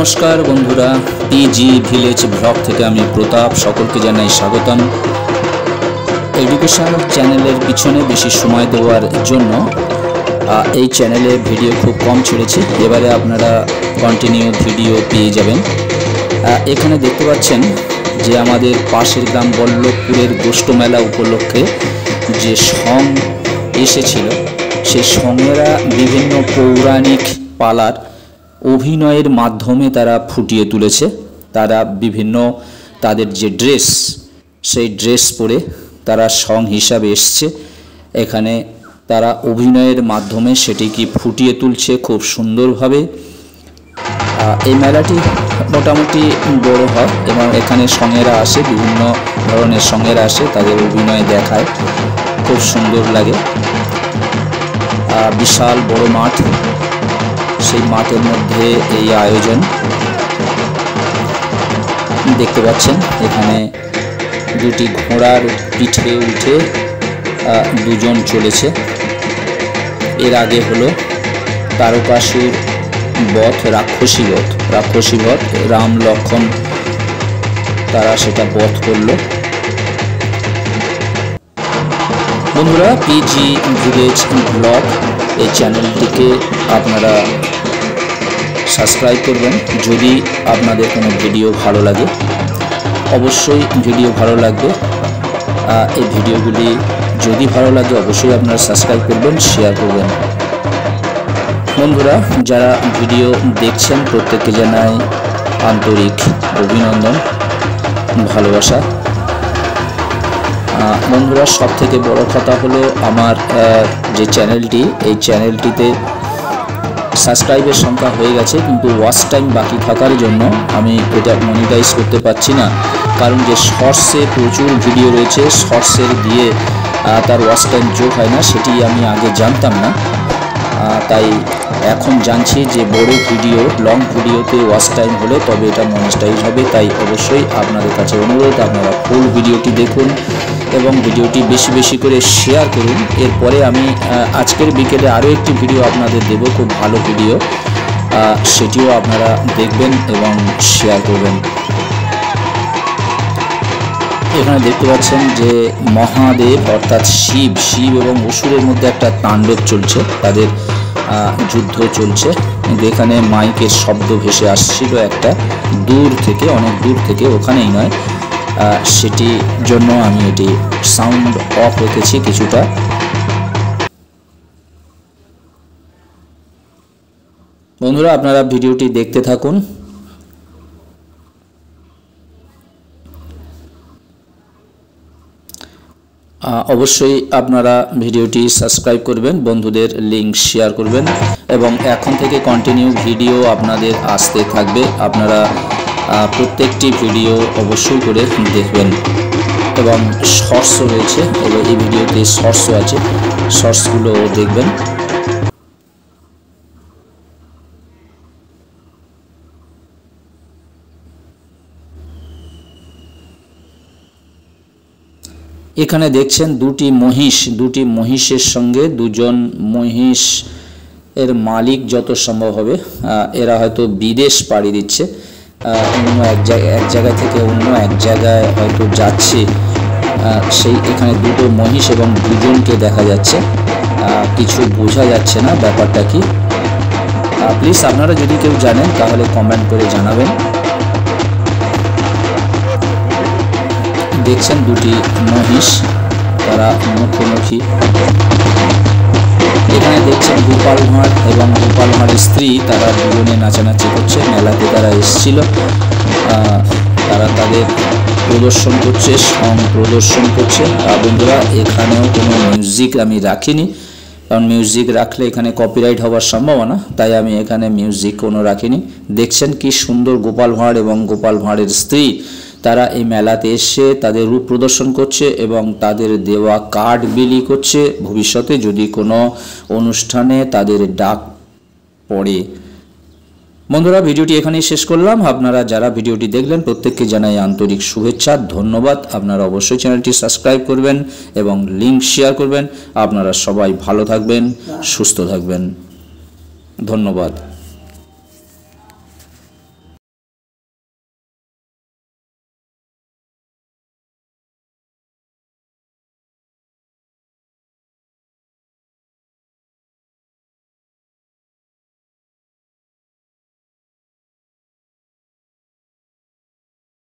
नमस्कार बंधुरा PG village blog থেকে আমি প্রতাপ সকলকে জানাই স্বাগতম। এডুকেশন চ্যানেলের পিছনে বেশি সময় দেওয়ার জন্য এই চ্যানেলে ভিডিও খুব কম ছেড়েছি, এবারে আপনারা কন্টিনিউ ভিডিও পেয়ে যাবেন। এখানে দেখতে পাচ্ছেন যে আমাদের পাশের গ্রাম বল্লভপুরের গোষ্ঠ মেলা উপলক্ষে যে সং এসেছিল, সেই সঙ্গেরা বিভিন্ন পৌরাণিক পালার অভিনয়ের মাধ্যমে তারা ফুটিয়ে তুলেছে। তারা বিভিন্ন তাদের যে ড্রেস, সেই ড্রেস পরে তারা সং হিসাবে এসছে। এখানে তারা অভিনয়ের মাধ্যমে সেটিকে ফুটিয়ে তুলছে খুব সুন্দরভাবে। এই মেলাটি মোটামুটি বড় হয় এবং এখানে সঙ্গেরা আসে, বিভিন্ন ধরনের সঙ্গেরা আসে, তাদের অভিনয় দেখায়, খুব সুন্দর লাগে। বিশাল বড় মাঠ, সেই মাঠের মধ্যে এই আয়োজন দেখতে পাচ্ছেন। এখানে দুটি ঘোড়ার পিঠে উঠে দুজন চলেছে। এর আগে হলো তারকাসুর বধ, রাক্ষসী বধ, রাম লক্ষণ তারা সেটা বধ করলো। বন্ধুরা, পিজি ভিলেজ ব্লগ এই চ্যানেলটিকে আপনারা সাবস্ক্রাইব করবেন। যদি আপনাদের কোনো ভিডিও ভালো লাগে, অবশ্যই ভিডিও ভালো লাগবে। এই ভিডিওগুলি যদি ভালো লাগে অবশ্যই আপনারা সাবস্ক্রাইব করবেন, শেয়ার করবেন। বন্ধুরা, যারা ভিডিও দেখছেন প্রত্যেককে জানাই আন্তরিক অভিনন্দন, ভালোবাসা। বন্ধুরা, সব থেকে বড় কথা হলো আমার যে চ্যানেলটি, এই চ্যানেলটিতে সাবস্ক্রাইবের সংখ্যা হয়ে গেছে, কিন্তু ওয়াচ টাইম বাকি থাকার জন্য আমি এটা মনিটাইজ করতে পারছি না। কারণ যে শর্টসে প্রচুর ভিডিও রয়েছে, শর্টসের দিয়ে তার ওয়াচ টাইম যোগ হয় না, সেটি আমি আগে জানতাম না। তাই এখন জানছি যে বড় ভিডিও, লং ভিডিওতে ওয়াচ টাইম হলে তবে এটা মনিটাইজ হবে। তাই অবশ্যই আপনাদের কাছে অনুরোধ, আপনারা ফুল ভিডিওটি দেখুন এবং ভিডিওটি বেশি বেশি করে শেয়ার করুন। এরপরে আমি আজকের বিকেলে আরও একটি ভিডিও আপনাদের দেব, খুব ভালো ভিডিও, সেটিও আপনারা দেখবেন এবং শেয়ার করবেন। এখানে দেখতে পাচ্ছেন যে মহাদেব অর্থাৎ শিব এবং অসুরের মধ্যে একটা তাণ্ডব চলছে, তাদের যুদ্ধ চলছে। এখানে মাইকের শব্দ ভেসে আসছিল একটা দূর থেকে, অনেক দূর থেকে, ওখানেই নয়, সেটির জন্য আমি এটি সাউন্ড অফ রেখেছি কিছুটা। বন্ধুরা, আপনারা ভিডিওটি দেখতে থাকুন। অবশ্যই আপনারা ভিডিওটি সাবস্ক্রাইব করবেন, বন্ধুদের লিংক শেয়ার করবেন এবং এখন থেকে কন্টিনিউ ভিডিও আপনাদের আসতে থাকবে। আপনারা প্রত্যেকটি ভিডিও অবশ্যই করে দেখবেন এবং শর্টসও রয়েছে, এবং এই ভিডিওতে শর্টসও আছে, শর্টসগুলো দেখবেন। এখানে দেখছেন দুটি মহিষের সঙ্গে দুজন মহিষ এর মালিক যত সম্ভব হবে, এরা হয়তো বিদেশ পাড়ি দিচ্ছে, অন্য এক জায়গা থেকে অন্য এক জায়গায় হয়তো যাচ্ছে। সেই এখানে দুটো মহিষ এবং দুজনকে দেখা যাচ্ছে, কিছু বোঝা যাচ্ছে না ব্যাপারটা কি। প্লিজ আপনারা যদি কেউ জানেন তাহলে কমেন্ট করে জানাবেন। দেখছেন দুটি মহিষ, তারা মুখোমুখি। এখানে দেখছেন গোপাল ভাঁড় এবং গোপাল ভাঁড়ের স্ত্রী, তারা দুজনে নাচানাচি করছে। মেলাতে তারা এসেছিল, তারা তাদের প্রদর্শন করছে, সং প্রদর্শন করছে। বন্ধুরা, এখানেও কোনো মিউজিক আমি রাখিনি, কারণ মিউজিক রাখলে এখানে কপিরাইট হওয়ার সম্ভাবনা, তাই আমি এখানে মিউজিক কোনো রাখিনি। দেখছেন কি সুন্দর গোপাল ভাঁড় এবং গোপাল ভাঁড়ের স্ত্রী, তারা এই মেলাতে এসে তাদের রূপ প্রদর্শন করছে এবং তাদের দেওয়া কার্ড বিলি করছে। ভবিষ্যতে যদি কোনো অনুষ্ঠানে তাদের ডাক পড়ে। বন্ধুরা, ভিডিওটি এখানেই শেষ করলাম। আপনারা যারা ভিডিওটি দেখলেন প্রত্যেককে জানাই আন্তরিক শুভেচ্ছা, ধন্যবাদ। আপনারা অবশ্যই চ্যানেলটি সাবস্ক্রাইব করবেন এবং লিংক শেয়ার করবেন। আপনারা সবাই ভালো থাকবেন, সুস্থ থাকবেন। ধন্যবাদ।